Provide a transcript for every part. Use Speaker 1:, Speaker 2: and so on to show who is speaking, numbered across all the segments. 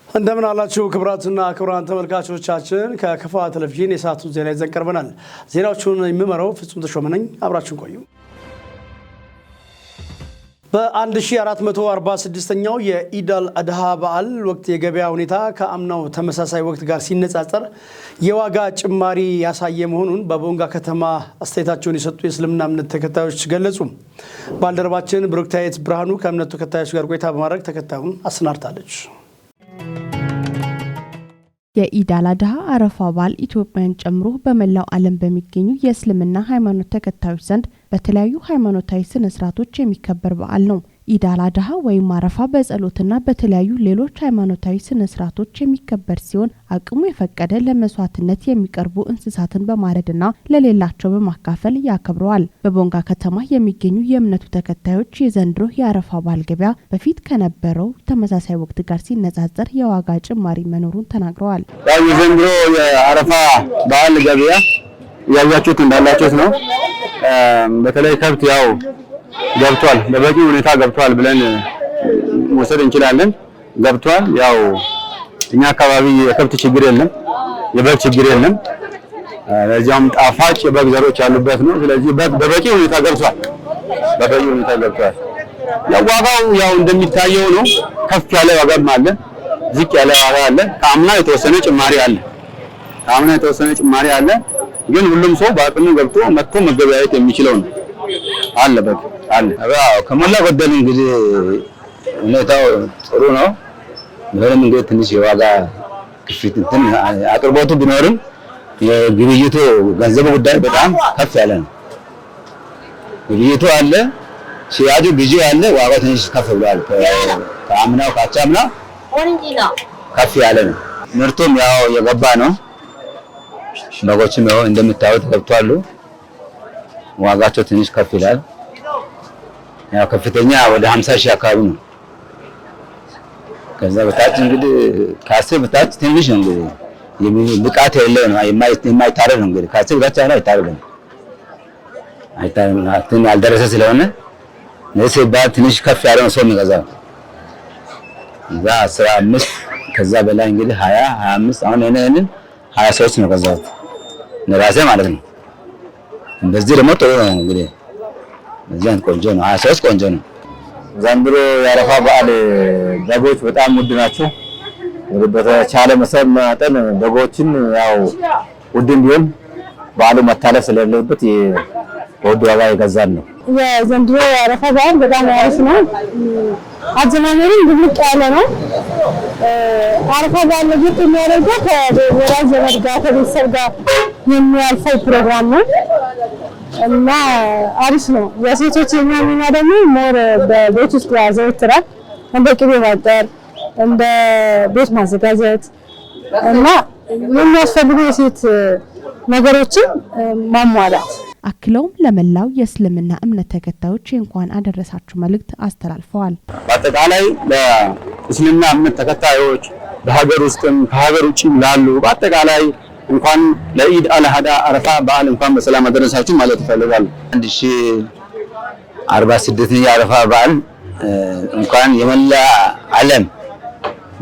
Speaker 1: እንደምን አላችሁ ክብራትና ክብራን ተመልካቾቻችን ከከፋ ቴሌቪዥን የሰዓቱን ዜና ይዘን ቀርበናል። ዜናዎቹን የሚመራው ፍጹም ተሾመ ነኝ። አብራችሁን ቆዩ። በ1446ኛው የኢድ አል-አድሃ በዓል ወቅት የገበያ ሁኔታ ከአምናው ተመሳሳይ ወቅት ጋር ሲነጻጸር የዋጋ ጭማሪ ያሳየ መሆኑን በቦንጋ ከተማ አስተያየታቸውን የሰጡ የእስልምና እምነት ተከታዮች ገለጹ። ባልደረባችን ብሩክታይት ብርሃኑ ከእምነቱ ተከታዮች ጋር ቆይታ በማድረግ ተከታዩን አሰናድታለች።
Speaker 2: የኢድ አል-አድሃ አረፋ በዓል ኢትዮጵያን ጨምሮ በመላው ዓለም በሚገኙ የእስልምና ሃይማኖት ተከታዮች ዘንድ በተለያዩ ሃይማኖታዊ ስነ ስርዓቶች የሚከበር በዓል ነው። ኢድ አል-አድሃ ወይም አረፋ በጸሎትና በተለያዩ ሌሎች ሃይማኖታዊ ስነ ስርዓቶች የሚከበር ሲሆን አቅሙ የፈቀደ ለመስዋዕትነት የሚቀርቡ እንስሳትን በማረድና ለሌላቸው በማካፈል ያከብረዋል። በቦንጋ ከተማ የሚገኙ የእምነቱ ተከታዮች የዘንድሮ የአረፋ በዓል ገበያ በፊት ከነበረው ተመሳሳይ ወቅት ጋር ሲነጻጸር የዋጋ ጭማሪ መኖሩን ተናግረዋል።
Speaker 3: የዘንድሮ የአረፋ በዓል ገበያ ያያችሁት እንዳላችሁት ነው። በተለይ ከብት ያው ገብቷል፣ በበቂ ሁኔታ ገብቷል ብለን መውሰድ እንችላለን። ገብቷል። ያው እኛ አካባቢ የከብት ችግር የለም፣ የበግ ችግር የለም። ለዚያም ጣፋጭ የበግ ዘሮች ያሉበት ነው። ስለዚህ በበቂ ሁኔታ ገብቷል፣ በበቂ ሁኔታ ገብቷል። ዋጋው ያው እንደሚታየው ነው። ከፍ ያለ ዋጋም አለ፣ ዝቅ ያለ ዋጋ አለ። ከአምና የተወሰነ ጭማሪ አለ። ግን ሁሉም ሰው በአቅሙ ገብቶ መጥቶ መገበያየት የሚችለው ነው አለ። በቃ አለ። አዎ ከሞላ ጎደል እንግዲህ ሁኔታው ጥሩ ነው። ምንም እንግዲህ ትንሽ የዋጋ ግፊት አቅርቦቱ ቢኖርም የግብይቱ ገንዘቡ ጉዳይ በጣም ከፍ ያለ ነው። ግብይቱ አለ፣ ሽያጩ ግዢ አለ። ዋጋው ትንሽ ከፍ ብሏል። ከአምናው ካቻምና ከፍ ያለ ነው። ምርቱም ያው የገባ ነው። በጎችም ያው እንደምታዩት ገብቷሉ። ዋጋቸው ትንሽ ከፍ ይላል። ያው ከፍተኛ ወደ 50,000 አካባቢ ነው። ከዛ በታች እንግዲህ ከ10 በታች ትንሽ ነው። እንግዲህ ብቃት የሌለው ነው፣ የማይታረድ ነው። እንግዲህ ከ10 በታች አይታረድም። ያልደረሰ ስለሆነ ለዚህ ባል ትንሽ ከፍ ያለ ነው ሰው የሚገዛው። እዛ 15 ከዛ በላይ እንግዲህ 20 25 አሁን እኔን 23 ነው ገዛሁት ለራሴ ማለት ነው። በዚህ ደግሞ ጥሩ ነው እንግዲህ በዚህ ቆንጆ ነው። 23 ቆንጆ ነው። ዘንድሮ የአረፋ በዓል በጎች በጣም ውድ ናቸው። በተቻለ መጠን በጎችን ያው ውድም ቢሆን በዓሉ መታለፍ ስለሌለበት በውድ ዋጋ ይገዛል ነው።
Speaker 4: የዘንድሮ የአረፋ በዓል በጣም አሪፍ ነው። አጀማመሩም ድምቅ ያለ ነው። አረፋ በዓል ለየት የሚያደርገው ከወዳጅ ዘመድ ጋር ከቤተሰብ ጋር የሚያልፈው ፕሮግራም ነው እና አሪፍ ነው። የሴቶች የሚያምና ደግሞ ሞር በቤት ውስጥ ያዘወትራል። እንደ ቅቤ ማጠር፣ እንደ ቤት ማዘጋጀት እና የሚያስፈልጉ የሴት ነገሮችን ማሟላት።
Speaker 2: አክለውም ለመላው የእስልምና እምነት ተከታዮች እንኳን አደረሳችሁ መልእክት አስተላልፈዋል።
Speaker 3: በአጠቃላይ ለእስልምና እምነት ተከታዮች በሀገር ውስጥም ከሀገር ውጭም ላሉ በአጠቃላይ እንኳን ለኢድ አል-አድሃ አረፋ በዓል እንኳን በሰላም አደረሳችሁ ማለት እፈልጋለሁ። 1046ኛ አረፋ በዓል እንኳን የመላ ዓለም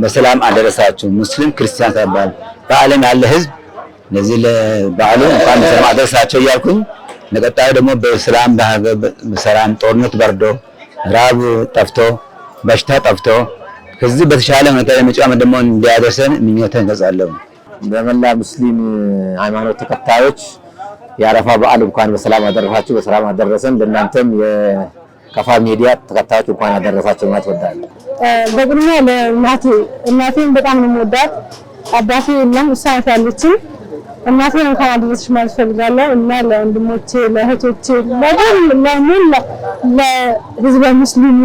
Speaker 3: በሰላም አደረሳችሁ። ሙስሊም ክርስቲያን ሳይባል በዓለም ያለ ህዝብ ለዚህ ለበዓሉ እንኳን በሰላም አደረሳችሁ እያልኩኝ ለቀጣዩ ደግሞ በሰላም ጦርነት በርዶ ራብ ጠፍቶ በሽታ ጠፍቶ ከዚህ በተሻለ ሁኔታ የመጫወት ደግሞ እንዲያደርሰን ምኞቴን እንገልጻለሁ።
Speaker 5: በመላ ሙስሊም ሃይማኖት ተከታዮች የአረፋ በዓል እንኳን በሰላም አደረሳችሁ፣ በሰላም አደረሰን። ለእናንተም የከፋ ሚዲያ ተከታዮች እንኳን አደረሳችሁ ማለት እወዳለሁ።
Speaker 4: በቅድሚያ እናቴን በጣም ነው የምወዳት። አባቴ የለም፣ እሷ ናት ያለችኝ። እናቴን እንኳን አደረሰሽ ማለት እፈልጋለሁ እና ለወንድሞቼ፣ ለእህቶቼ፣ ለህዝበ ሙስሊሙ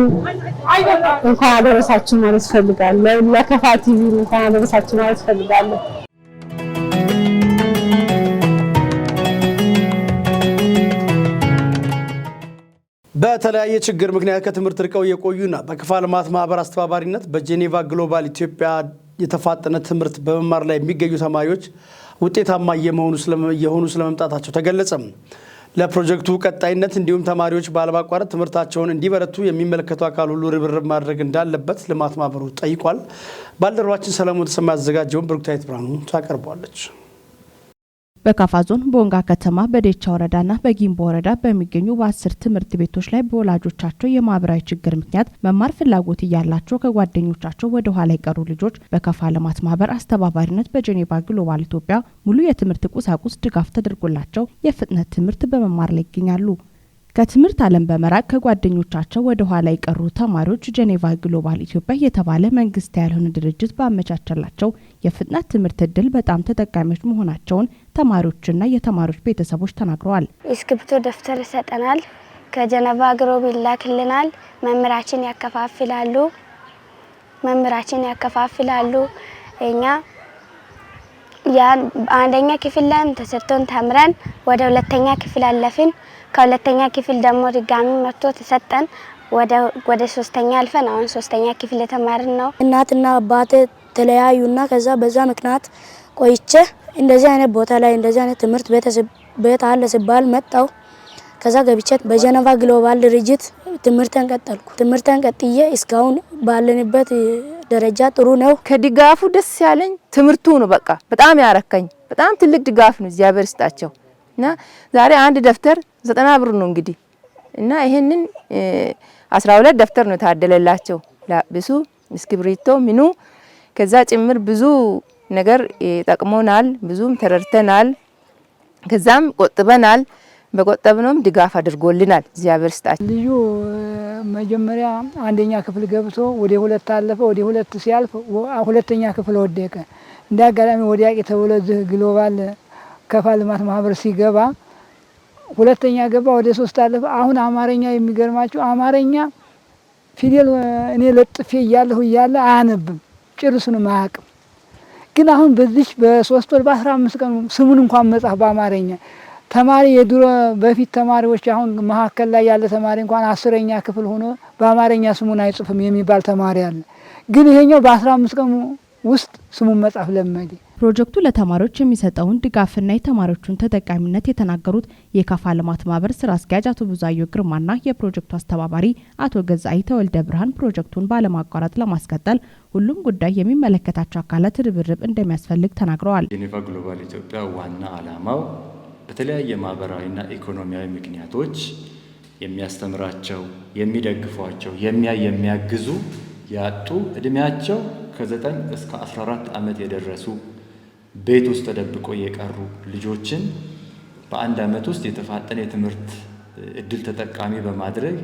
Speaker 4: እንኳን አደረሳችሁ ማለት እፈልጋለሁ። ለከፋ ቲቪ እንኳን አደረሳችሁ ማለት እፈልጋለሁ።
Speaker 1: በተለያየ ችግር ምክንያት ከትምህርት ርቀው የቆዩና በከፋ ልማት ማህበር አስተባባሪነት በጄኔቫ ግሎባል ኢትዮጵያ የተፋጠነ ትምህርት በመማር ላይ የሚገኙ ተማሪዎች ውጤታማ እየሆኑ ስለመምጣታቸው ተገለጸ። ለፕሮጀክቱ ቀጣይነት እንዲሁም ተማሪዎች ባለማቋረጥ ትምህርታቸውን እንዲበረቱ የሚመለከቱ አካል ሁሉ ርብርብ ማድረግ እንዳለበት ልማት ማህበሩ ጠይቋል። ባልደረባችን ሰለሞን ተሰማ ያዘጋጀውን ብሩክታይት ብርሃኑ ታቀርባለች።
Speaker 2: በካፋ ዞን ቦንጋ ከተማ በዴቻ ወረዳና በጊምቦ ወረዳ በሚገኙ በ10 ትምህርት ቤቶች ላይ በወላጆቻቸው የማህበራዊ ችግር ምክንያት መማር ፍላጎት እያላቸው ከጓደኞቻቸው ወደ ኋላ የቀሩ ልጆች በካፋ ልማት ማህበር አስተባባሪነት በጄኔቫ ግሎባል ኢትዮጵያ ሙሉ የትምህርት ቁሳቁስ ድጋፍ ተደርጎላቸው የፍጥነት ትምህርት በመማር ላይ ይገኛሉ። ከትምህርት ዓለም በመራቅ ከጓደኞቻቸው ወደ ኋላ የቀሩ ተማሪዎች ጄኔቫ ግሎባል ኢትዮጵያ የተባለ መንግስት ያልሆነ ድርጅት ባመቻቸላቸው የፍጥነት ትምህርት እድል በጣም ተጠቃሚዎች መሆናቸውን ተማሪዎችና የተማሪዎች ቤተሰቦች ተናግረዋል።
Speaker 6: እስክሪብቶ ደብተር ይሰጠናል፣ ከጄኔቫ ግሎባል ይላክልናል፣ መምህራችን ያከፋፍላሉ። እኛ አንደኛ ክፍል ላይ ተሰጥቶን ተምረን ወደ ሁለተኛ ክፍል አለፍን። ከሁለተኛ ክፍል ደግሞ ድጋሚ መጥቶ ተሰጠን ወደ ሶስተኛ አልፈን አሁን ሶስተኛ ክፍል ተማርን ነው።
Speaker 4: እናትና አባቴ ተለያዩና ከዛ በዛ ምክንያት ቆይቼ እንደዚህ አይነት ቦታ ላይ እንደዚህ አይነት ትምህርት ቤት አለ ሲባል መጣው። ከዛ ገብቼ በጄኔቫ ግሎባል ድርጅት ትምህርቴን ቀጥዬ እስካሁን ባለንበት ደረጃ ጥሩ ነው።
Speaker 7: ከድጋፉ ደስ ያለኝ ትምህርቱ ነው። በቃ በጣም ያረካኝ በጣም ትልቅ ድጋፍ ነው። እግዚአብሔር ይስጣቸው እና ዛሬ አንድ ደብተር 90 ብር ነው እንግዲህ እና ይሄንን 12 ደብተር ነው ታደለላቸው። ላብሱ እስክሪብቶ ምኑ ከዛ ጭምር ብዙ ነገር ጠቅሞናል። ብዙም ተረድተናል። ከዛም ቆጥበናል። በቆጠብነውም ድጋፍ አድርጎልናል። እግዚአብሔር ይስጣቸው።
Speaker 8: ልዩ መጀመሪያ አንደኛ ክፍል ገብቶ ወደ 2 አለፈ። ወደ 2 ሲያልፍ ሁለተኛ ክፍል ወደቀ። እንደ አጋጣሚ ወዲያቂ ተብሎ ግሎባል ካፋ ልማት ማህበር ሲገባ ሁለተኛ ገባ። ወደ 3 አለፈ። አሁን አማርኛ የሚገርማችሁ አማርኛ ፊደል እኔ ለጥፌ እያለ አያነብም፣ ጭርሱንም አያውቅም። ግን አሁን በዚህ በ3 ወር በ15 ቀን ስሙን እንኳን መጻፍ በአማርኛ ተማሪ የድሮ በፊት ተማሪዎች አሁን መሀከል ላይ ያለ ተማሪ እንኳን 10ኛ ክፍል ሆኖ በአማርኛ ስሙን አይጽፍም የሚባል ተማሪ አለ። ግን ይሄኛው በ15 ቀን ውስጥ ስሙን መጻፍ ለመደ።
Speaker 2: ፕሮጀክቱ ለተማሪዎች የሚሰጠውን ድጋፍና የተማሪዎቹን ተጠቃሚነት የተናገሩት የካፋ ልማት ማህበር ስራ አስኪያጅ አቶ ብዙአየሁ ግርማና የፕሮጀክቱ አስተባባሪ አቶ ገዛኢ ተወልደ ብርሃን ፕሮጀክቱን ባለማቋረጥ ለማስቀጠል ሁሉም ጉዳይ የሚመለከታቸው አካላት ርብርብ እንደሚያስፈልግ ተናግረዋል።
Speaker 9: ጄኔቫ ግሎባል ኢትዮጵያ ዋና ዓላማው በተለያየ ማህበራዊና ኢኮኖሚያዊ ምክንያቶች የሚያስተምራቸው፣ የሚደግፏቸው፣ የሚያግዙ ያጡ እድሜያቸው ከ9 እስከ 14 ዓመት የደረሱ ቤት ውስጥ ተደብቆ የቀሩ ልጆችን በአንድ ዓመት ውስጥ የተፋጠነ የትምህርት እድል ተጠቃሚ በማድረግ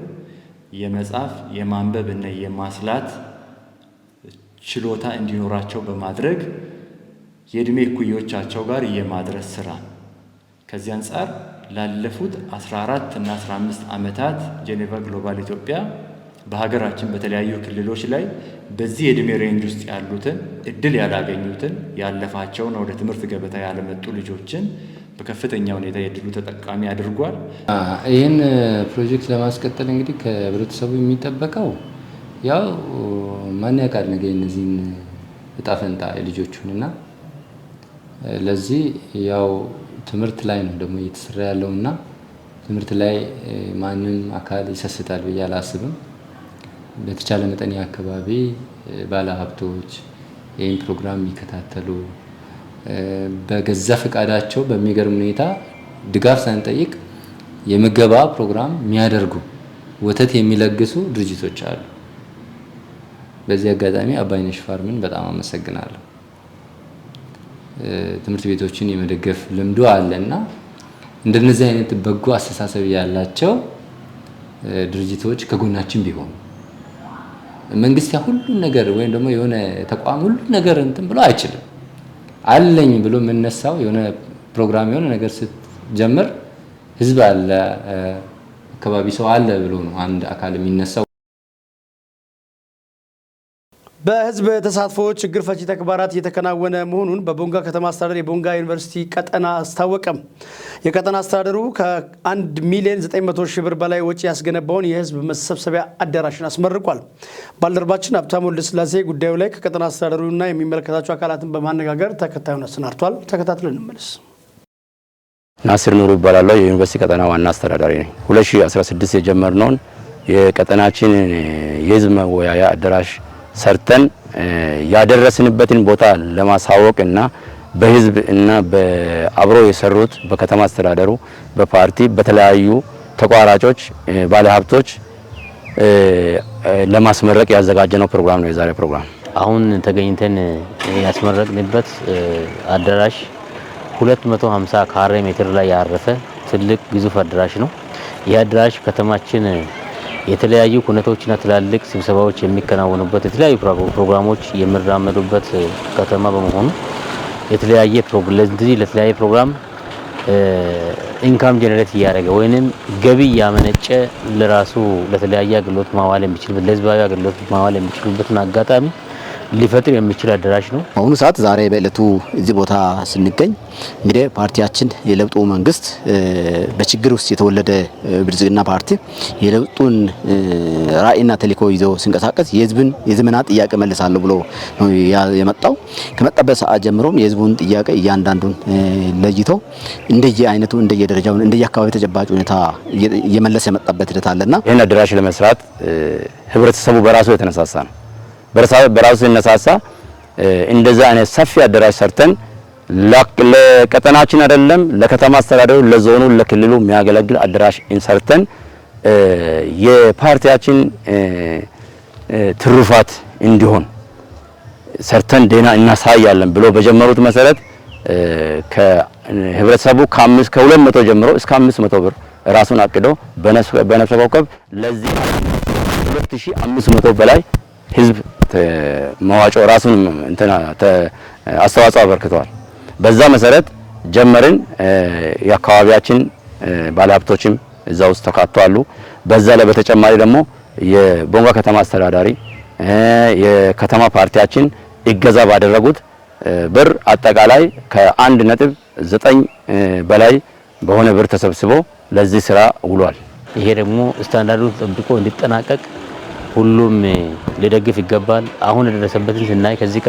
Speaker 9: የመጻፍ የማንበብ እና የማስላት ችሎታ እንዲኖራቸው በማድረግ የእድሜ እኩዮቻቸው ጋር የማድረስ ስራ ከዚህ አንጻር ላለፉት 14 እና 15 ዓመታት ጄኔቫ ግሎባል ኢትዮጵያ በሀገራችን በተለያዩ ክልሎች ላይ በዚህ የእድሜ ሬንጅ ውስጥ ያሉትን እድል ያላገኙትን ያለፋቸውን ወደ ትምህርት ገበታ ያለመጡ ልጆችን በከፍተኛ ሁኔታ የእድሉ ተጠቃሚ አድርጓል።
Speaker 10: ይህን ፕሮጀክት ለማስቀጠል እንግዲህ ከህብረተሰቡ የሚጠበቀው ያው ማን ያውቃል ነገ እነዚህን እጣ ፈንታ የልጆቹንና ለዚህ ያው ትምህርት ላይ ነው ደግሞ እየተሰራ ያለውና ትምህርት ላይ ማንም አካል ይሰስታል ብዬ አላስብም። በተቻለ መጠን የአካባቢ ባለሀብቶች ይህን ፕሮግራም የሚከታተሉ በገዛ ፈቃዳቸው በሚገርም ሁኔታ ድጋፍ ሳንጠይቅ የምገባ ፕሮግራም የሚያደርጉ ወተት የሚለግሱ ድርጅቶች አሉ። በዚህ አጋጣሚ አባይነሽ ፋርምን በጣም አመሰግናለሁ። ትምህርት ቤቶችን የመደገፍ ልምዱ አለና እንደነዚህ አይነት በጎ አስተሳሰብ ያላቸው ድርጅቶች ከጎናችን ቢሆኑ መንግስት ሁሉን ነገር ወይም ደግሞ የሆነ ተቋም ሁሉን ነገር እንትን ብሎ አይችልም። አለኝ ብሎ የምነሳው የሆነ ፕሮግራም የሆነ ነገር ስትጀምር ህዝብ አለ አካባቢ ሰው አለ ብሎ ነው አንድ አካል የሚነሳው።
Speaker 1: በህዝብ ተሳትፎ ችግር ፈቺ ተግባራት እየተከናወነ መሆኑን በቦንጋ ከተማ አስተዳደር የቦንጋ ዩኒቨርሲቲ ቀጠና አስታወቀም። የቀጠና አስተዳደሩ ከ1 ሚሊዮን 900 ሺህ ብር በላይ ወጪ ያስገነባውን የህዝብ መሰብሰቢያ አዳራሽን አስመርቋል። ባልደረባችን ሀብታሙ ወልደስላሴ ጉዳዩ ላይ ከቀጠና አስተዳደሩና የሚመለከታቸው አካላትን በማነጋገር ተከታዩን አሰናድቷል። ተከታትለን እንመለስ።
Speaker 3: ናስር ኑሩ ይባላል። የዩኒቨርሲቲ ቀጠና ዋና አስተዳዳሪ ነኝ። 2016 የጀመርነውን የቀጠናችን የህዝብ መወያያ አዳራሽ ሰርተን ያደረስንበትን ቦታ ለማሳወቅ እና በህዝብ እና በአብሮ የሰሩት በከተማ አስተዳደሩ በፓርቲ በተለያዩ ተቋራጮች ባለሀብቶች ለማስመረቅ ያዘጋጀነው ፕሮግራም ነው የዛሬ ፕሮግራም።
Speaker 11: አሁን ተገኝተን ያስመረቅንበት አዳራሽ 250 ካሬ ሜትር ላይ ያረፈ ትልቅ ግዙፍ አዳራሽ ነው። ይህ አዳራሽ ከተማችን የተለያዩ ኩነቶችና ትላልቅ ስብሰባዎች የሚከናወኑበት የተለያዩ ፕሮግራሞች የሚራመዱበት ከተማ በመሆኑ የተለያየ ፕሮግራም ኢንካም ጀነሬት እያደረገ ወይንም ገቢ ያመነጨ ለራሱ ለተለያየ አገልግሎት ማዋል የሚችልበት ለህዝባዊ አገልግሎት ማዋል የሚችልበትን አጋጣሚ ሊፈጥር የሚችል አዳራሽ ነው።
Speaker 12: በአሁኑ ሰዓት ዛሬ በእለቱ እዚህ ቦታ ስንገኝ እንግዲህ ፓርቲያችን የለውጡ መንግስት በችግር ውስጥ የተወለደ ብልጽግና ፓርቲ የለውጡን ራዕይና ተልዕኮ ይዞ ሲንቀሳቀስ የዘመናት ጥያቄ መልሳለሁ ብሎ ነው የመጣው። ከመጣበት ሰዓት ጀምሮም የህዝቡን ጥያቄ እያንዳንዱን ለይቶ እንደየአይነቱ እንደየደረጃው እንደየአካባቢ ተጨባጭ ሁኔታ እየመለሰ የመጣበት ሂደት አለና
Speaker 3: ይህን አዳራሽ ለመስራት ህብረተሰቡ በራሱ የተነሳሳ ነው። በራሱ ሲነሳሳ እንደዛ አይነት ሰፊ አዳራሽ ሰርተን ለቀጠናችን አይደለም ለከተማ አስተዳደሩ ለዞኑ ለክልሉ የሚያገለግል አዳራሽ እንሰርተን የፓርቲያችን ትሩፋት እንዲሆን ሰርተን ዴና እናሳያለን ብሎ በጀመሩት መሰረት ከህብረተሰቡ ከ200 ጀምሮ እስከ 500 ብር ራሱን አቅዶ በነፍሰ ወከፍ ለዚህ 2500 በላይ ህዝብ መዋጮ ራሱን አስተዋጽኦ አበርክተዋል። በዛ መሰረት ጀመርን። የአካባቢያችን ባለሀብቶችም እዛ ውስጥ ተካተዋሉ። በዛ ላይ በተጨማሪ ደግሞ የቦንጋ ከተማ አስተዳዳሪ የከተማ ፓርቲያችን እገዛ ባደረጉት ብር አጠቃላይ ከ1.9 በላይ በሆነ ብር ተሰብስቦ ለዚህ ስራ ውሏል።
Speaker 11: ይሄ ደግሞ ስታንዳርዱን ጠብቆ እንዲጠናቀቅ ሁሉም ሊደግፍ ይገባል። አሁን የደረሰበትን ስናይ ከዚህ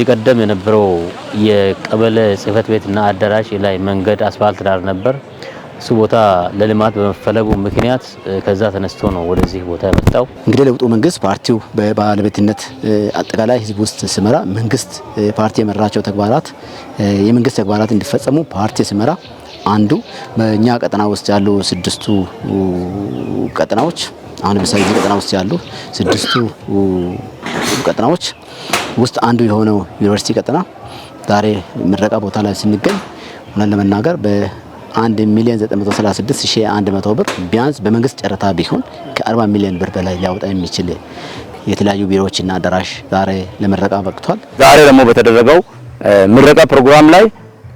Speaker 11: ቀደም የነበረው የቀበሌ ጽህፈት ቤትና አዳራሽ ላይ መንገድ አስፋልት ዳር ነበር። እሱ ቦታ ለልማት በመፈለጉ ምክንያት ከዛ ተነስቶ ነው ወደዚህ ቦታ የመጣው።
Speaker 12: እንግዲህ ለውጡ መንግስት ፓርቲው በባለቤትነት አጠቃላይ ህዝብ ውስጥ ሲመራ መንግስት ፓርቲ የመራቸው ተግባራት የመንግስት ተግባራት እንዲፈጸሙ ፓርቲ ሲመራ አንዱ በእኛ ቀጠና ውስጥ ያሉ 6ቱ ቀጠናዎች አሁን ለምሳሌ እዚህ ቀጠና ውስጥ ያሉ 6ቱ ቀጠናዎች ውስጥ አንዱ የሆነው ዩኒቨርሲቲ ቀጠና ዛሬ ምረቃ ቦታ ላይ ስንገኝ ሆነን ለመናገር በ1,936,100 ብር ቢያንስ በመንግስት ጨረታ ቢሆን ከ40 ሚሊዮን ብር በላይ ሊያወጣ የሚችል የተለያዩ ቢሮዎችና አዳራሽ ዛሬ ለምረቃ በቅቷል።
Speaker 3: ዛሬ ደግሞ በተደረገው ምረቃ ፕሮግራም ላይ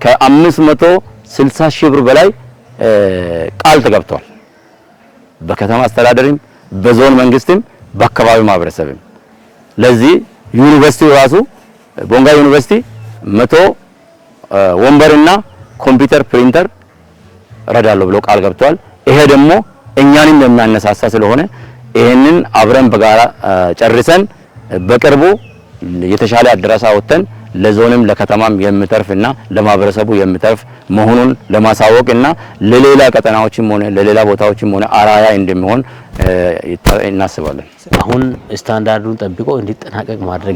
Speaker 3: ከ560 ሺህ ብር በላይ ቃል ተገብቷል። በከተማ አስተዳደርም በዞን መንግስትም በአካባቢው ማህበረሰብም ለዚህ ዩኒቨርሲቲ ራሱ ቦንጋ ዩኒቨርሲቲ 100 ወንበርና ኮምፒውተር ፕሪንተር ረዳለሁ ብሎ ቃል ገብቷል። ይሄ ደግሞ እኛንም የሚያነሳሳ ስለሆነ ይሄንን አብረን በጋራ ጨርሰን በቅርቡ የተሻለ አድራሻ ወጥተን ለዞንም ለከተማም የሚተርፍና ለማህበረሰቡ የሚተርፍ መሆኑን ለማሳወቅና ለሌላ ቀጠናዎችም ሆነ ለሌላ ቦታዎችም ሆነ አራያ እንደሚሆን እናስባለን።
Speaker 11: አሁን ስታንዳርዱን ጠብቆ እንዲጠናቀቅ ማድረግ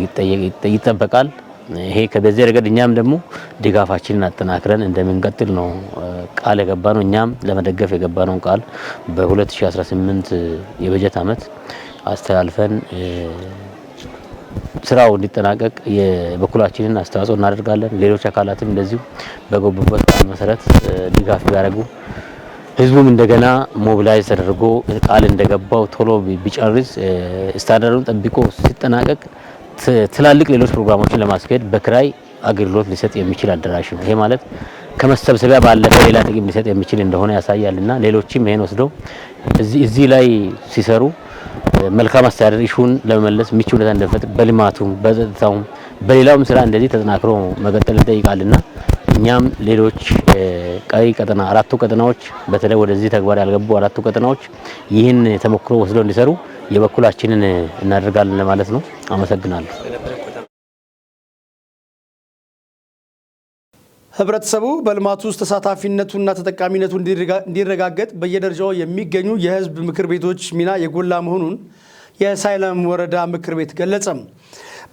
Speaker 11: ይጠበቃል። ይሄ ከበዚህ ረገድ እኛም ደግሞ ድጋፋችንን አጠናክረን እንደምንቀጥል ነው ቃል የገባነው። እኛም ለመደገፍ የገባነውን ቃል በ2018 የበጀት ዓመት አስተላልፈን ስራው እንዲጠናቀቅ የበኩላችንን አስተዋጽኦ እናደርጋለን። ሌሎች አካላትም እንደዚሁ በገቡበት ቃል መሰረት ድጋፍ ቢያደርጉ ህዝቡም እንደገና ሞቢላይዝ ተደርጎ ቃል እንደገባው ቶሎ ቢጨርስ ስታንዳርዱን ጠብቆ ሲጠናቀቅ ትላልቅ ሌሎች ፕሮግራሞችን ለማስኬድ በክራይ አገልግሎት ሊሰጥ የሚችል አዳራሽ ነው። ይሄ ማለት ከመሰብሰቢያ ባለፈ ሌላ ጥቅም ሊሰጥ የሚችል እንደሆነ ያሳያልና ሌሎችም ይሄን ወስደው እዚህ ላይ ሲሰሩ መልካም አስተዳደር ኢሹን ለመመለስ ምቹ ሁኔታ እንደፈጠር በልማቱም በጸጥታውም በሌላውም ስራ እንደዚህ ተጠናክሮ መቀጠል ይጠይቃልና እኛም ሌሎች ቀይ ቀጠና 4ቱ ቀጠናዎች በተለይ ወደዚህ ተግባር ያልገቡ 4ቱ ቀጠናዎች ይህን ተሞክሮ ወስደው እንዲሰሩ የበኩላችንን እናደርጋለን ለማለት ነው። አመሰግናለሁ።
Speaker 1: ህብረተሰቡ በልማቱ ውስጥ ተሳታፊነቱና ተጠቃሚነቱ እንዲረጋገጥ በየደረጃው የሚገኙ የህዝብ ምክር ቤቶች ሚና የጎላ መሆኑን የሳይለም ወረዳ ምክር ቤት ገለጸ።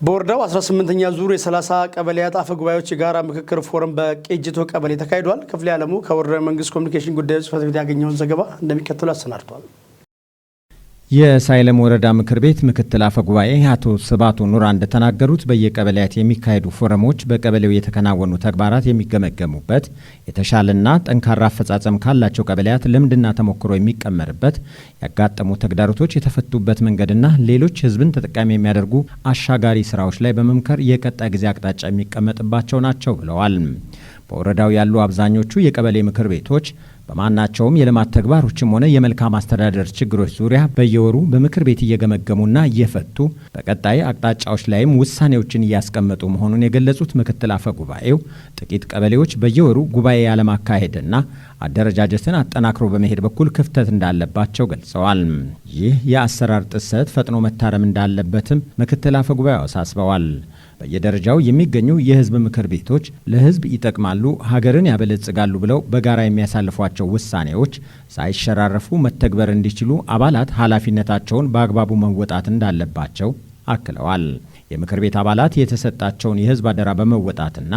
Speaker 1: በወረዳው 18ኛ ዙር የ30 ቀበሌያት አፈ ጉባኤዎች የጋራ ምክክር ፎረም በቄጅቶ ቀበሌ ተካሂዷል። ክፍሌ ዓለሙ ከወረዳ መንግስት ኮሚኒኬሽን ጉዳዮች ጽሕፈት ቤት ያገኘውን ዘገባ እንደሚከተለው አሰናድቷል።
Speaker 13: የሳይለም ወረዳ ምክር ቤት ምክትል አፈ ጉባኤ አቶ ስባቱ ኑራ እንደተናገሩት በየቀበሌያት የሚካሄዱ ፎረሞች በቀበሌው የተከናወኑ ተግባራት የሚገመገሙበት፣ የተሻለና ጠንካራ አፈጻጸም ካላቸው ቀበሌያት ልምድና ተሞክሮ የሚቀመርበት፣ ያጋጠሙ ተግዳሮቶች የተፈቱበት መንገድና ሌሎች ህዝብን ተጠቃሚ የሚያደርጉ አሻጋሪ ስራዎች ላይ በመምከር የቀጣይ ጊዜ አቅጣጫ የሚቀመጥባቸው ናቸው ብለዋል። በወረዳው ያሉ አብዛኞቹ የቀበሌ ምክር ቤቶች በማናቸውም የልማት ተግባሮችም ሆነ የመልካም አስተዳደር ችግሮች ዙሪያ በየወሩ በምክር ቤት እየገመገሙና እየፈቱ በቀጣይ አቅጣጫዎች ላይም ውሳኔዎችን እያስቀመጡ መሆኑን የገለጹት ምክትል አፈ ጉባኤው ጥቂት ቀበሌዎች በየወሩ ጉባኤ ያለማካሄድና አደረጃጀትን አጠናክሮ በመሄድ በኩል ክፍተት እንዳለባቸው ገልጸዋል። ይህ የአሰራር ጥሰት ፈጥኖ መታረም እንዳለበትም ምክትል አፈ ጉባኤው አሳስበዋል። በየደረጃው የሚገኙ የህዝብ ምክር ቤቶች ለህዝብ ይጠቅማሉ፣ ሀገርን ያበለጽጋሉ ብለው በጋራ የሚያሳልፏቸው ውሳኔዎች ሳይሸራረፉ መተግበር እንዲችሉ አባላት ኃላፊነታቸውን በአግባቡ መወጣት እንዳለባቸው አክለዋል። የምክር ቤት አባላት የተሰጣቸውን የህዝብ አደራ በመወጣትና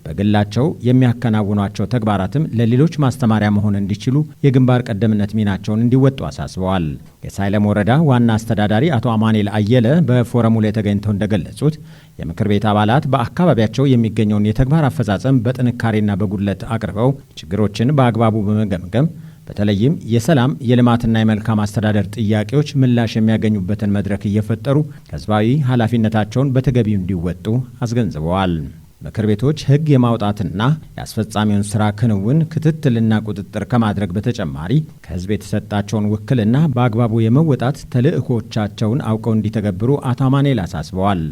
Speaker 13: በግላቸው የሚያከናውኗቸው ተግባራትም ለሌሎች ማስተማሪያ መሆን እንዲችሉ የግንባር ቀደምነት ሚናቸውን እንዲወጡ አሳስበዋል። የሳይለም ወረዳ ዋና አስተዳዳሪ አቶ አማኑኤል አየለ በፎረሙ ላይ ተገኝተው እንደገለጹት የምክር ቤት አባላት በአካባቢያቸው የሚገኘውን የተግባር አፈጻጸም በጥንካሬና በጉድለት አቅርበው ችግሮችን በአግባቡ በመገምገም በተለይም የሰላም የልማትና የመልካም አስተዳደር ጥያቄዎች ምላሽ የሚያገኙበትን መድረክ እየፈጠሩ ህዝባዊ ኃላፊነታቸውን በተገቢው እንዲወጡ አስገንዝበዋል። ምክር ቤቶች ህግ የማውጣትና የአስፈጻሚውን ስራ ክንውን ክትትልና ቁጥጥር ከማድረግ በተጨማሪ ከህዝብ የተሰጣቸውን ውክልና በአግባቡ የመወጣት ተልዕኮቻቸውን አውቀው እንዲተገብሩ አቶ አማኑኤል አሳስበዋል።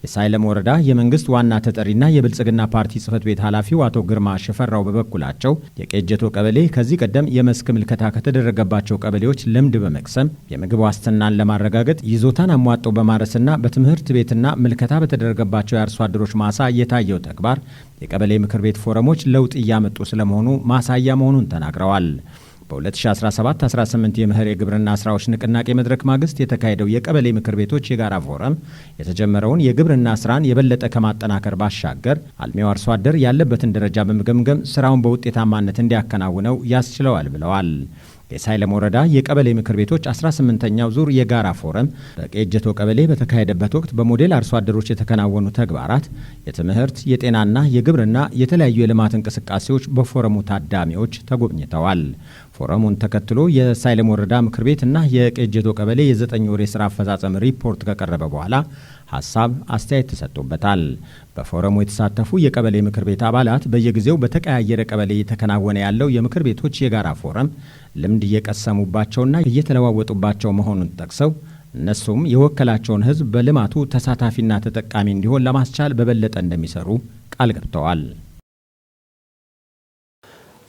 Speaker 13: የሳይለም ወረዳ የመንግስት ዋና ተጠሪና የብልጽግና ፓርቲ ጽሕፈት ቤት ኃላፊው አቶ ግርማ ሽፈራው በበኩላቸው የቄጀቶ ቀበሌ ከዚህ ቀደም የመስክ ምልከታ ከተደረገባቸው ቀበሌዎች ልምድ በመቅሰም የምግብ ዋስትናን ለማረጋገጥ ይዞታን አሟጠው በማረስና በትምህርት ቤትና ምልከታ በተደረገባቸው የአርሶ አደሮች ማሳ የታየው ተግባር የቀበሌ ምክር ቤት ፎረሞች ለውጥ እያመጡ ስለመሆኑ ማሳያ መሆኑን ተናግረዋል። በ2017-18 የመኸር የግብርና ስራዎች ንቅናቄ መድረክ ማግስት የተካሄደው የቀበሌ ምክር ቤቶች የጋራ ፎረም የተጀመረውን የግብርና ስራን የበለጠ ከማጠናከር ባሻገር አልሚው አርሶ አደር ያለበትን ደረጃ በመገምገም ስራውን በውጤታማነት እንዲያከናውነው ያስችለዋል ብለዋል። የሳይለም ወረዳ የቀበሌ ምክር ቤቶች 18ኛው ዙር የጋራ ፎረም በቄጀቶ ቀበሌ በተካሄደበት ወቅት በሞዴል አርሶ አደሮች የተከናወኑ ተግባራት፣ የትምህርት፣ የጤናና የግብርና የተለያዩ የልማት እንቅስቃሴዎች በፎረሙ ታዳሚዎች ተጎብኝተዋል። ፎረሙን ተከትሎ የሳይለም ወረዳ ምክር ቤት እና የቄጀቶ ቀበሌ የ9 ወር የስራ አፈጻጸም ሪፖርት ከቀረበ በኋላ ሀሳብ አስተያየት ተሰጥቶበታል። በፎረሙ የተሳተፉ የቀበሌ ምክር ቤት አባላት በየጊዜው በተቀያየረ ቀበሌ እየተከናወነ ያለው የምክር ቤቶች የጋራ ፎረም ልምድ እየቀሰሙባቸውና እየተለዋወጡባቸው መሆኑን ጠቅሰው እነሱም የወከላቸውን ሕዝብ በልማቱ ተሳታፊና ተጠቃሚ እንዲሆን ለማስቻል በበለጠ እንደሚሰሩ ቃል ገብተዋል።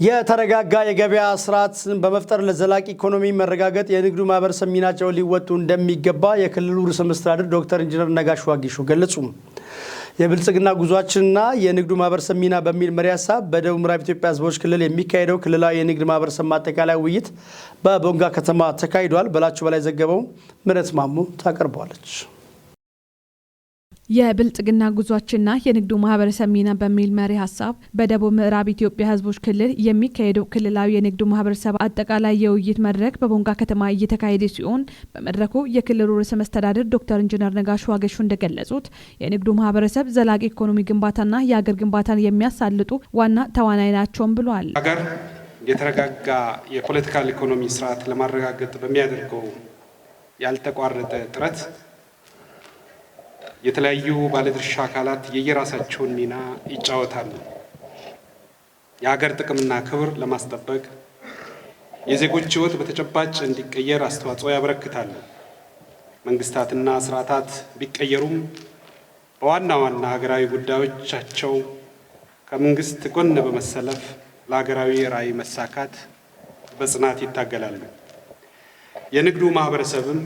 Speaker 1: የተረጋጋ የገበያ ስርዓት በመፍጠር ለዘላቂ ኢኮኖሚ መረጋገጥ የንግዱ ማህበረሰብ ሚናቸውን ሊወጡ እንደሚገባ የክልሉ ርዕሰ መስተዳድር ዶክተር ኢንጂነር ነጋሽ ዋጌሾ ገለጹ። የብልጽግና ጉዟችንና የንግዱ ማህበረሰብ ሚና በሚል መሪ ሀሳብ በደቡብ ምዕራብ ኢትዮጵያ ህዝቦች ክልል የሚካሄደው ክልላዊ የንግድ ማህበረሰብ ማጠቃለያ ውይይት በቦንጋ ከተማ ተካሂዷል። በላቸው በላይ ዘገበው ምረት ማሙ ታቀርበዋለች።
Speaker 14: የብልጽግና ጉዟችንና የንግዱ ማህበረሰብ ሚና በሚል መሪ ሀሳብ በደቡብ ምዕራብ ኢትዮጵያ ህዝቦች ክልል የሚካሄደው ክልላዊ የንግዱ ማህበረሰብ አጠቃላይ የውይይት መድረክ በቦንጋ ከተማ እየተካሄደ ሲሆን በመድረኩ የክልሉ ርዕሰ መስተዳድር ዶክተር ኢንጂነር ነጋሽ ዋጌሾ እንደገለጹት የንግዱ ማህበረሰብ ዘላቂ ኢኮኖሚ ግንባታና የሀገር ግንባታን የሚያሳልጡ ዋና ተዋናይ ናቸውም ብሏል።
Speaker 15: ሀገር የተረጋጋ የፖለቲካል ኢኮኖሚ ስርዓት ለማረጋገጥ በሚያደርገው ያልተቋረጠ ጥረት የተለያዩ ባለድርሻ አካላት የየራሳቸውን ሚና ይጫወታሉ። የሀገር ጥቅምና ክብር ለማስጠበቅ የዜጎች ህይወት በተጨባጭ እንዲቀየር አስተዋጽኦ ያበረክታሉ። መንግስታትና ስርዓታት ቢቀየሩም በዋና ዋና ሀገራዊ ጉዳዮቻቸው ከመንግስት ጎን በመሰለፍ ለሀገራዊ ራዕይ መሳካት በጽናት ይታገላሉ። የንግዱ ማህበረሰብም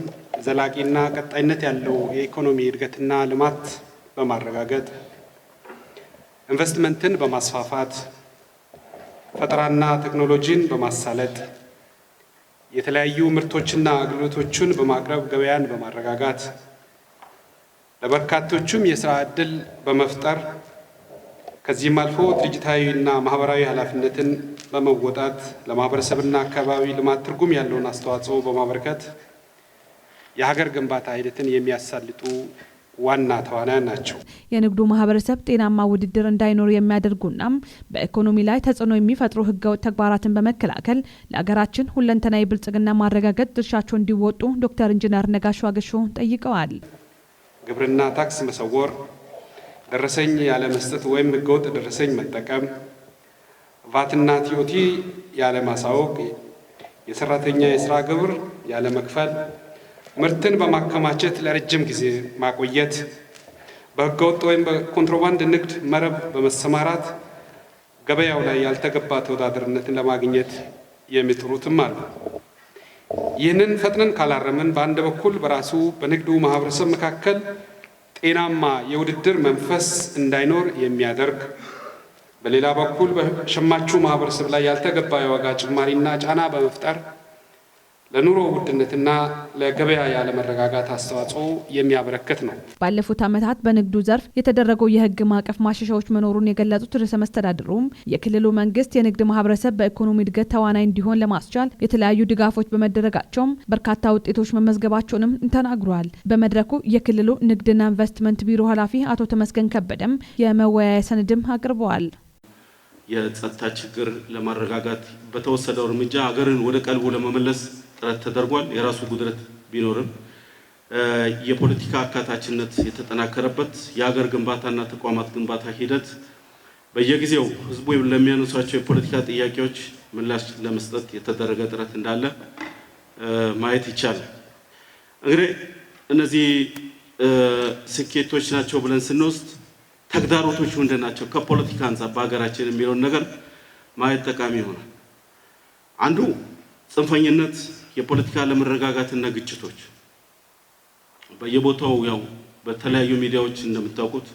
Speaker 15: ዘላቂና ቀጣይነት ያለው የኢኮኖሚ እድገትና ልማት በማረጋገጥ ኢንቨስትመንትን በማስፋፋት ፈጠራና ቴክኖሎጂን በማሳለጥ የተለያዩ ምርቶችና አገልግሎቶችን በማቅረብ ገበያን በማረጋጋት ለበርካቶቹም የሥራ ዕድል በመፍጠር ከዚህም አልፎ ድርጅታዊና ማህበራዊ ኃላፊነትን በመወጣት ለማህበረሰብና አካባቢ ልማት ትርጉም ያለውን አስተዋጽኦ በማበርከት የሀገር ግንባታ ሂደትን የሚያሳልጡ ዋና ተዋናያን ናቸው።
Speaker 14: የንግዱ ማህበረሰብ ጤናማ ውድድር እንዳይኖር የሚያደርጉና በኢኮኖሚ ላይ ተጽዕኖ የሚፈጥሩ ህገወጥ ተግባራትን በመከላከል ለሀገራችን ሁለንተናዊ ብልጽግና ማረጋገጥ ድርሻቸውን እንዲወጡ ዶክተር ኢንጂነር ነጋሽ ዋጌሾ ጠይቀዋል።
Speaker 15: ግብርና ታክስ መሰወር፣ ደረሰኝ ያለ መስጠት ወይም ህገወጥ ደረሰኝ መጠቀም፣ ቫትና ቲኦቲ ያለ ማሳወቅ፣ የሰራተኛ የስራ ግብር ያለ መክፈል፣ ምርትን በማከማቸት ለረጅም ጊዜ ማቆየት፣ በህገወጥ ወይም በኮንትሮባንድ ንግድ መረብ በመሰማራት ገበያው ላይ ያልተገባ ተወዳዳሪነትን ለማግኘት የሚጥሩትም አሉ። ይህንን ፈጥነን ካላረምን በአንድ በኩል በራሱ በንግዱ ማህበረሰብ መካከል ጤናማ የውድድር መንፈስ እንዳይኖር የሚያደርግ፣ በሌላ በኩል በሸማቹ ማህበረሰብ ላይ ያልተገባ የዋጋ ጭማሪና ጫና በመፍጠር ለኑሮ ውድነትና ለገበያ ያለመረጋጋት አስተዋጽኦ የሚያበረክት ነው።
Speaker 14: ባለፉት ዓመታት በንግዱ ዘርፍ የተደረገው የህግ ማዕቀፍ ማሻሻያዎች መኖሩን የገለጹት ርዕሰ መስተዳድሩም የክልሉ መንግስት የንግድ ማህበረሰብ በኢኮኖሚ እድገት ተዋናይ እንዲሆን ለማስቻል የተለያዩ ድጋፎች በመደረጋቸውም በርካታ ውጤቶች መመዝገባቸውንም ተናግሯል። በመድረኩ የክልሉ ንግድና ኢንቨስትመንት ቢሮ ኃላፊ አቶ ተመስገን ከበደም የመወያያ ሰነድም አቅርበዋል።
Speaker 16: የጸጥታ ችግር ለማረጋጋት በተወሰደው እርምጃ ሀገርን ወደ ቀልቡ ለመመለስ ጥረት ተደርጓል። የራሱ ጉድለት ቢኖርም የፖለቲካ አካታችነት የተጠናከረበት የሀገር ግንባታና ተቋማት ግንባታ ሂደት በየጊዜው ህዝቡ ለሚያነሷቸው የፖለቲካ ጥያቄዎች ምላሽ ለመስጠት የተደረገ ጥረት እንዳለ ማየት ይቻላል። እንግዲህ እነዚህ ስኬቶች ናቸው ብለን ስንወስድ ተግዳሮቶቹ እንደናቸው ከፖለቲካ አንጻር በሀገራችን የሚለውን ነገር ማየት ጠቃሚ ይሆናል። አንዱ ጽንፈኝነት፣ የፖለቲካ አለመረጋጋትና ግጭቶች በየቦታው ያው በተለያዩ ሚዲያዎች እንደምታውቁት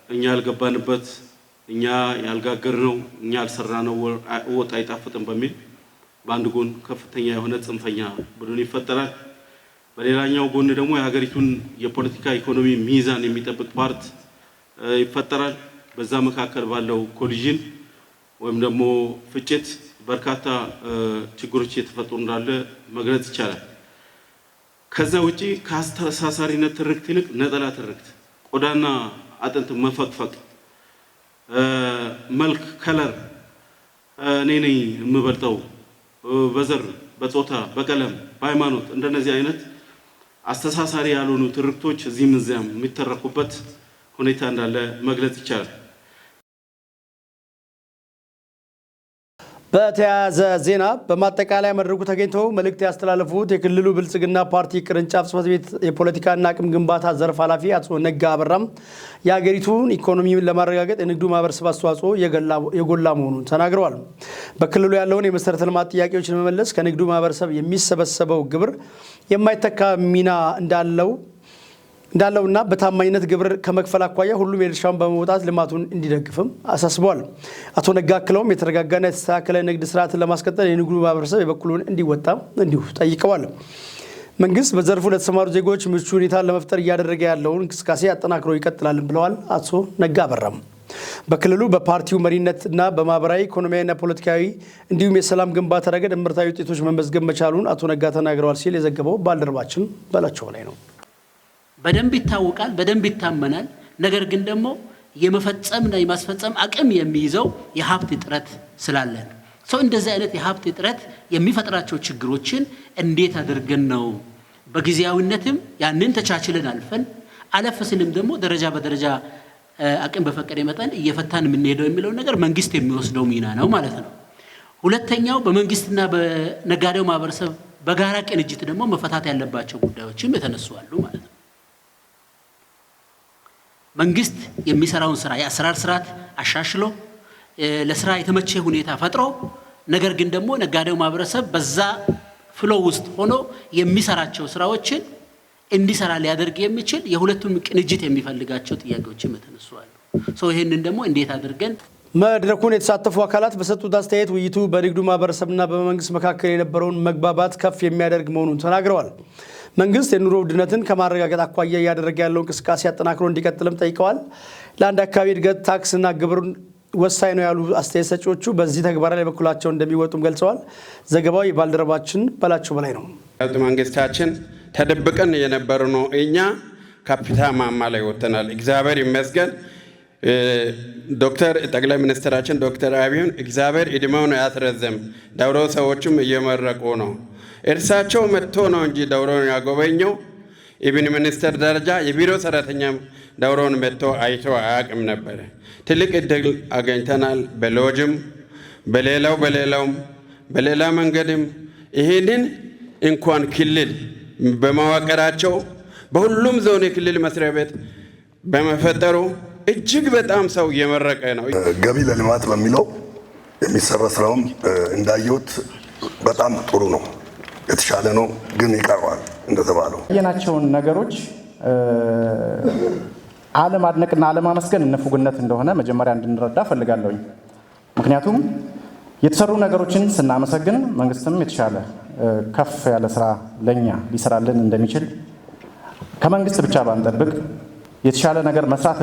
Speaker 16: እኛ ያልገባንበት፣ እኛ ያልጋገርነው፣ እኛ ያልሰራነው ወጥ አይጣፍጥም በሚል በአንድ ጎን ከፍተኛ የሆነ ጽንፈኛ ቡድን ይፈጠራል። በሌላኛው ጎን ደግሞ የሀገሪቱን የፖለቲካ ኢኮኖሚ ሚዛን የሚጠብቅ ፓርት ይፈጠራል። በዛ መካከል ባለው ኮሊዥን ወይም ደግሞ ፍጭት በርካታ ችግሮች እየተፈጠሩ እንዳለ መግለጽ ይቻላል። ከዛ ውጪ ከአስተሳሳሪነት ትርክት ይልቅ ነጠላ ትርክት፣ ቆዳና አጥንት መፈቅፈቅ፣ መልክ፣ ከለር፣ እኔ ነኝ የምበልጠው በዘር፣ በጾታ፣ በቀለም፣ በሃይማኖት እንደነዚህ አይነት አስተሳሳሪ ያልሆኑ ትርክቶች እዚህም እዚያም የሚተረኩበት ሁኔታ እንዳለ መግለጽ ይቻላል።
Speaker 1: በተያያዘ ዜና በማጠቃለያ መድረኩ ተገኝተው መልእክት ያስተላለፉት የክልሉ ብልጽግና ፓርቲ ቅርንጫፍ ጽሕፈት ቤት የፖለቲካና አቅም ግንባታ ዘርፍ ኃላፊ አቶ ነጋ አበራም የሀገሪቱን ኢኮኖሚ ለማረጋገጥ የንግዱ ማህበረሰብ አስተዋጽኦ የጎላ መሆኑን ተናግረዋል። በክልሉ ያለውን የመሰረተ ልማት ጥያቄዎች ለመመለስ ከንግዱ ማህበረሰብ የሚሰበሰበው ግብር የማይተካ ሚና እንዳለውና በታማኝነት ግብር ከመክፈል አኳያ ሁሉም የድርሻውን በመውጣት ልማቱን እንዲደግፍም አሳስበዋል። አቶ ነጋ አክለውም የተረጋጋና የተስተካከለ ንግድ ስርዓትን ለማስቀጠል የንግዱ ማህበረሰብ የበኩሉን እንዲወጣ እንዲሁ ጠይቀዋል። መንግስት በዘርፉ ለተሰማሩ ዜጎች ምቹ ሁኔታን ለመፍጠር እያደረገ ያለውን እንቅስቃሴ አጠናክሮ ይቀጥላል ብለዋል። አቶ ነጋ አበራም በክልሉ በፓርቲው መሪነትና በማህበራዊ ኢኮኖሚያዊና ፖለቲካዊ እንዲሁም የሰላም ግንባታ ረገድ እምርታዊ ውጤቶች መመዝገብ መቻሉን አቶ ነጋ ተናግረዋል ሲል የዘገበው ባልደረባችን በላቸው ላይ ነው።
Speaker 17: በደንብ ይታወቃል፣ በደንብ ይታመናል። ነገር ግን ደግሞ የመፈጸምና የማስፈጸም አቅም የሚይዘው የሀብት እጥረት ስላለን ሰው እንደዚህ አይነት የሀብት እጥረት የሚፈጥራቸው ችግሮችን እንዴት አድርገን ነው በጊዜያዊነትም ያንን ተቻችለን አልፈን አለፍ ሲልም ደግሞ ደረጃ በደረጃ አቅም በፈቀደ መጠን እየፈታን የምንሄደው የሚለው ነገር መንግስት የሚወስደው ሚና ነው ማለት ነው። ሁለተኛው በመንግስትና በነጋዴው ማህበረሰብ በጋራ ቅንጅት ደግሞ መፈታት ያለባቸው ጉዳዮችም የተነሱ አሉ ማለት ነው። መንግስት የሚሰራውን ስራ የአሰራር ስርዓት አሻሽሎ ለስራ የተመቸ ሁኔታ ፈጥሮ ነገር ግን ደግሞ ነጋዴው ማህበረሰብ በዛ ፍሎ ውስጥ ሆኖ የሚሰራቸው ስራዎችን እንዲሰራ ሊያደርግ የሚችል የሁለቱም ቅንጅት የሚፈልጋቸው ጥያቄዎችም የተነሱ አሉ። ይሄንን ደግሞ እንዴት አድርገን
Speaker 1: መድረኩን የተሳተፉ አካላት በሰጡት አስተያየት ውይይቱ በንግዱ ማህበረሰብና በመንግስት መካከል የነበረውን መግባባት ከፍ የሚያደርግ መሆኑን ተናግረዋል። መንግስት የኑሮ ውድነትን ከማረጋጋት አኳያ እያደረገ ያለው እንቅስቃሴ አጠናክሮ እንዲቀጥልም ጠይቀዋል። ለአንድ አካባቢ እድገት ታክስና ግብር ወሳኝ ነው ያሉ አስተያየት ሰጪዎቹ በዚህ ተግባር ላይ በኩላቸው እንደሚወጡም ገልጸዋል። ዘገባው የባልደረባችን በላቸው በላይ ነው።
Speaker 15: መንግስታችን ተደብቀን የነበሩ ነው እኛ ካፒታ ማማ ላይ ወጥተናል። እግዚአብሔር ይመስገን። ዶክተር ጠቅላይ ሚኒስትራችን ዶክተር አብይን እግዚአብሔር እድሜውን ያስረዘም። ዳውሮ ሰዎችም እየመረቁ ነው። እርሳቸው መጥቶ ነው እንጂ ዳውሮን ያጎበኘው ኢብን ሚኒስትር ደረጃ የቢሮ ሰራተኛም ዳውሮን መጥቶ አይቶ አያውቅም ነበር። ትልቅ እድል አገኝተናል። በሎጅም በሌላ መንገድም ይሄንን እንኳን ክልል በመዋቀራቸው በሁሉም ዞን የክልል መስሪያ ቤት በመፈጠሩ እጅግ በጣም ሰው እየመረቀ ነው።
Speaker 18: ገቢ ለልማት በሚለው የሚሰራ ስራውም እንዳየሁት በጣም ጥሩ ነው፣ የተሻለ ነው። ግን ይቀርባል እንደተባለው
Speaker 19: ያየናቸውን ነገሮች አለማድነቅና አለማመስገን ንፉግነት እንደሆነ መጀመሪያ እንድንረዳ ፈልጋለሁኝ። ምክንያቱም የተሰሩ ነገሮችን ስናመሰግን መንግስትም የተሻለ ከፍ ያለ ስራ ለኛ ሊሰራልን እንደሚችል ከመንግስት ብቻ ባንጠብቅ የተሻለ ነገር መስራት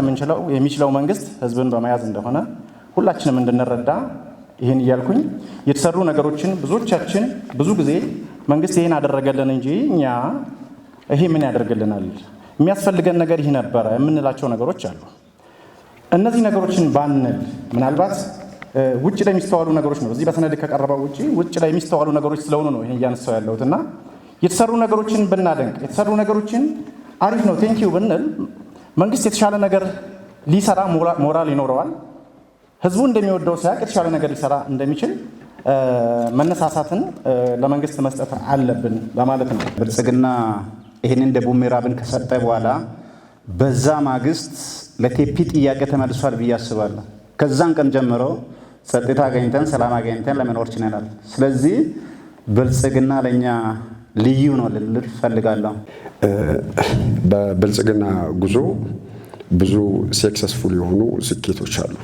Speaker 19: የሚችለው መንግስት ህዝብን በመያዝ እንደሆነ ሁላችንም እንድንረዳ ይህን እያልኩኝ የተሰሩ ነገሮችን ብዙዎቻችን ብዙ ጊዜ መንግስት ይህን አደረገልን እንጂ እኛ ይሄ ምን ያደርግልናል፣ የሚያስፈልገን ነገር ይህ ነበረ የምንላቸው ነገሮች አሉ። እነዚህ ነገሮችን ባንል ምናልባት ውጭ ላይ የሚስተዋሉ ነገሮች ነው። እዚህ በሰነድ ከቀረበው ውጭ ላይ የሚስተዋሉ ነገሮች ስለሆኑ ነው ይሄን እያነሳው ያለሁትና የተሰሩ ነገሮችን ብናደንቅ የተሰሩ ነገሮችን አሪፍ ነው ቴንኪዩ ብንል መንግስት የተሻለ ነገር ሊሰራ ሞራል ይኖረዋል። ህዝቡ እንደሚወደው ሲያቅ የተሻለ ነገር ሊሰራ እንደሚችል መነሳሳትን ለመንግስት መስጠት አለብን ለማለት ነው።
Speaker 20: ብልጽግና ይህንን ደቡብ ምዕራብን ከሰጠ በኋላ በዛ ማግስት ለቴፒ ጥያቄ ተመልሷል ብዬ አስባለሁ። ከዛን ቀን ጀምሮ ጸጥታ አገኝተን ሰላም አገኝተን ለመኖር ችለናል። ስለዚህ ብልጽግና ለኛ ልዩ ነው ልል ፈልጋለሁ።
Speaker 21: በብልጽግና ጉዞ ብዙ ሰክሰስፉል የሆኑ ስኬቶች አሉ።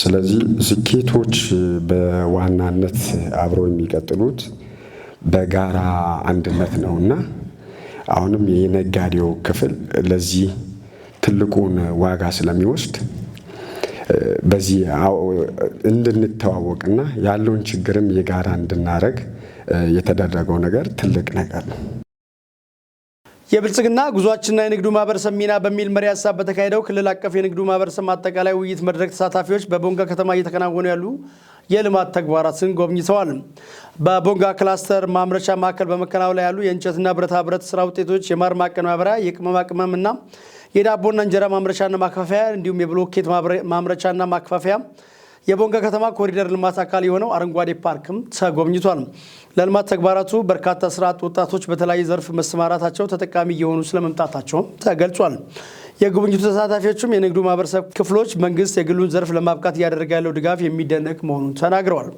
Speaker 21: ስለዚህ ስኬቶች በዋናነት አብረው የሚቀጥሉት በጋራ አንድነት ነውና አሁንም የነጋዴው ክፍል ለዚህ ትልቁን ዋጋ ስለሚወስድ በዚህ እንድንተዋወቅና ያለውን ችግርም የጋራ እንድናረግ የተደረገው ነገር ትልቅ ነገር ነው።
Speaker 1: የብልጽግና ጉዟችንና የንግዱ ማህበረሰብ ሚና በሚል መሪ ሀሳብ በተካሄደው ክልል አቀፍ የንግዱ ማህበረሰብ አጠቃላይ ውይይት መድረክ ተሳታፊዎች በቦንጋ ከተማ እየተከናወኑ ያሉ የልማት ተግባራትን ጎብኝተዋል። በቦንጋ ክላስተር ማምረቻ ማዕከል በመከናወን ላይ ያሉ የእንጨትና ብረታ ብረት ስራ ውጤቶች፣ የማር ማቀነባበሪያ፣ የቅመማ ቅመምና የዳቦና እንጀራ ማምረቻና ማከፋፈያ እንዲሁም የብሎኬት ማምረቻና ማከፋፈያ የቦንጋ ከተማ ኮሪደር ልማት አካል የሆነው አረንጓዴ ፓርክም ተጎብኝቷል። ለልማት ተግባራቱ በርካታ ስራ አጥ ወጣቶች በተለያየ ዘርፍ መሰማራታቸው ተጠቃሚ የሆኑ ስለመምጣታቸው ተገልጿል። የጉብኝቱ ተሳታፊዎችም የንግዱ ማህበረሰብ ክፍሎች መንግስት የግሉን ዘርፍ ለማብቃት እያደረገ ያለው ድጋፍ የሚደነቅ መሆኑን ተናግረዋል።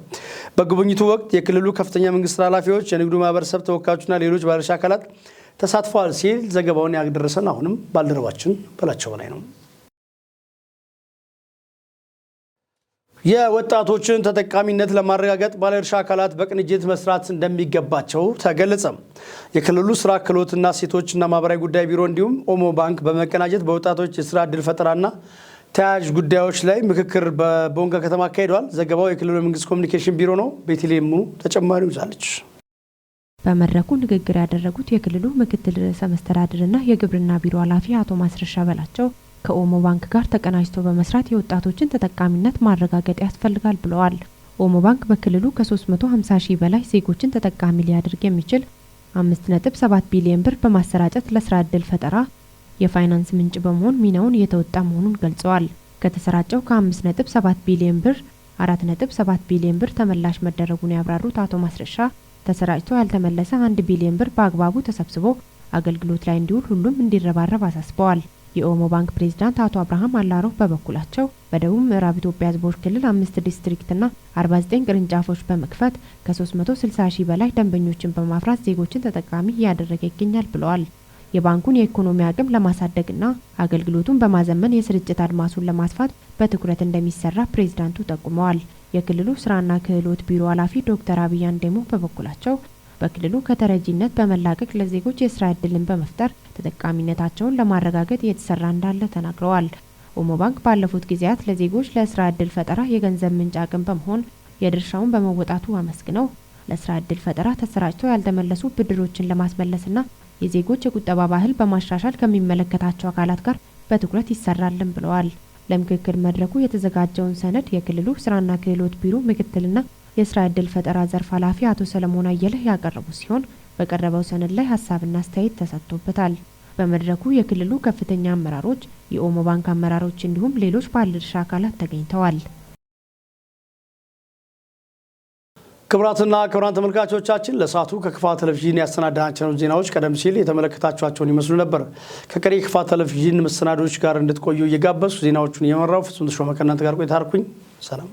Speaker 1: በጉብኝቱ ወቅት የክልሉ ከፍተኛ መንግስት ኃላፊዎች፣ የንግዱ ማህበረሰብ ተወካዮችና ሌሎች ባለድርሻ አካላት ተሳትፈዋል ሲል ዘገባውን ያደረሰን አሁንም ባልደረባችን በላቸው በላይ ነው። የወጣቶችን ተጠቃሚነት ለማረጋገጥ ባለድርሻ አካላት በቅንጅት መስራት እንደሚገባቸው ተገለጸ። የክልሉ ስራ ክህሎትና ሴቶችና ማህበራዊ ጉዳይ ቢሮ እንዲሁም ኦሞ ባንክ በመቀናጀት በወጣቶች የስራ ዕድል ፈጠራና ተያያዥ ጉዳዮች ላይ ምክክር በቦንጋ ከተማ አካሂደዋል። ዘገባው የክልሉ መንግስት ኮሚኒኬሽን ቢሮ ነው። ቤተልሔም ተጨማሪ ይዛለች።
Speaker 2: በመድረኩ ንግግር ያደረጉት የክልሉ ምክትል ርዕሰ መስተዳድርና የግብርና ቢሮ ኃላፊ አቶ ማስረሻ በላቸው ከኦሞ ባንክ ጋር ተቀናጅቶ በመስራት የወጣቶችን ተጠቃሚነት ማረጋገጥ ያስፈልጋል ብለዋል። ኦሞ ባንክ በክልሉ ከ350 ሺህ በላይ ዜጎችን ተጠቃሚ ሊያደርግ የሚችል 5.7 ቢሊዮን ብር በማሰራጨት ለስራ ዕድል ፈጠራ የፋይናንስ ምንጭ በመሆን ሚናውን እየተወጣ መሆኑን ገልጸዋል። ከተሰራጨው ከ5.7 ቢሊዮን ብር 4.7 ቢሊዮን ብር ተመላሽ መደረጉን ያብራሩት አቶ ማስረሻ ተሰራጭቶ ያልተመለሰ 1 ቢሊዮን ብር በአግባቡ ተሰብስቦ አገልግሎት ላይ እንዲውል ሁሉም እንዲረባረብ አሳስበዋል። የኦሞ ባንክ ፕሬዝዳንት አቶ አብርሃም አላሮ በበኩላቸው በደቡብ ምዕራብ ኢትዮጵያ ህዝቦች ክልል 5 ዲስትሪክትና 49 ቅርንጫፎች በመክፈት ከ360 ሺህ በላይ ደንበኞችን በማፍራት ዜጎችን ተጠቃሚ እያደረገ ይገኛል ብለዋል። የባንኩን የኢኮኖሚ አቅም ለማሳደግና አገልግሎቱን በማዘመን የስርጭት አድማሱን ለማስፋት በትኩረት እንደሚሰራ ፕሬዝዳንቱ ጠቁመዋል። የክልሉ ስራና ክህሎት ቢሮ ኃላፊ ዶክተር አብይ አንዴሞ በበኩላቸው በክልሉ ከተረጂነት በመላቀቅ ለዜጎች የስራ ዕድልን በመፍጠር ተጠቃሚነታቸውን ለማረጋገጥ እየተሰራ እንዳለ ተናግረዋል። ኦሞ ባንክ ባለፉት ጊዜያት ለዜጎች ለስራ ዕድል ፈጠራ የገንዘብ ምንጭ አቅም በመሆን የድርሻውን በመወጣቱ አመስግነው ለስራ ዕድል ፈጠራ ተሰራጭተው ያልተመለሱ ብድሮችን ለማስመለስና የዜጎች የቁጠባ ባህል በማሻሻል ከሚመለከታቸው አካላት ጋር በትኩረት ይሰራልን ብለዋል። ለምክክር መድረኩ የተዘጋጀውን ሰነድ የክልሉ ስራና ክህሎት ቢሮ ምክትልና የስራ ዕድል ፈጠራ ዘርፍ ኃላፊ አቶ ሰለሞን አየለ ያቀረቡ ሲሆን በቀረበው ሰነድ ላይ ሀሳብና አስተያየት ተሰጥቶበታል። በመድረኩ የክልሉ ከፍተኛ አመራሮች፣ የኦሞ ባንክ አመራሮች እንዲሁም ሌሎች ባለድርሻ አካላት ተገኝተዋል።
Speaker 1: ክቡራትና ክቡራን ተመልካቾቻችን ለሰዓቱ ከክፋት ቴሌቪዥን ያሰናዳናቸው ዜናዎች ቀደም ሲል የተመለከታችኋቸውን ይመስሉ ነበር። ከቀሪ ክፋት ቴሌቪዥን መሰናዶች ጋር እንድትቆዩ እየጋበዝኩ ዜናዎቹን የመራው ፍጹም ተሾመ ከእናንተ ጋር ቆይታ አርኩኝ። ሰላም።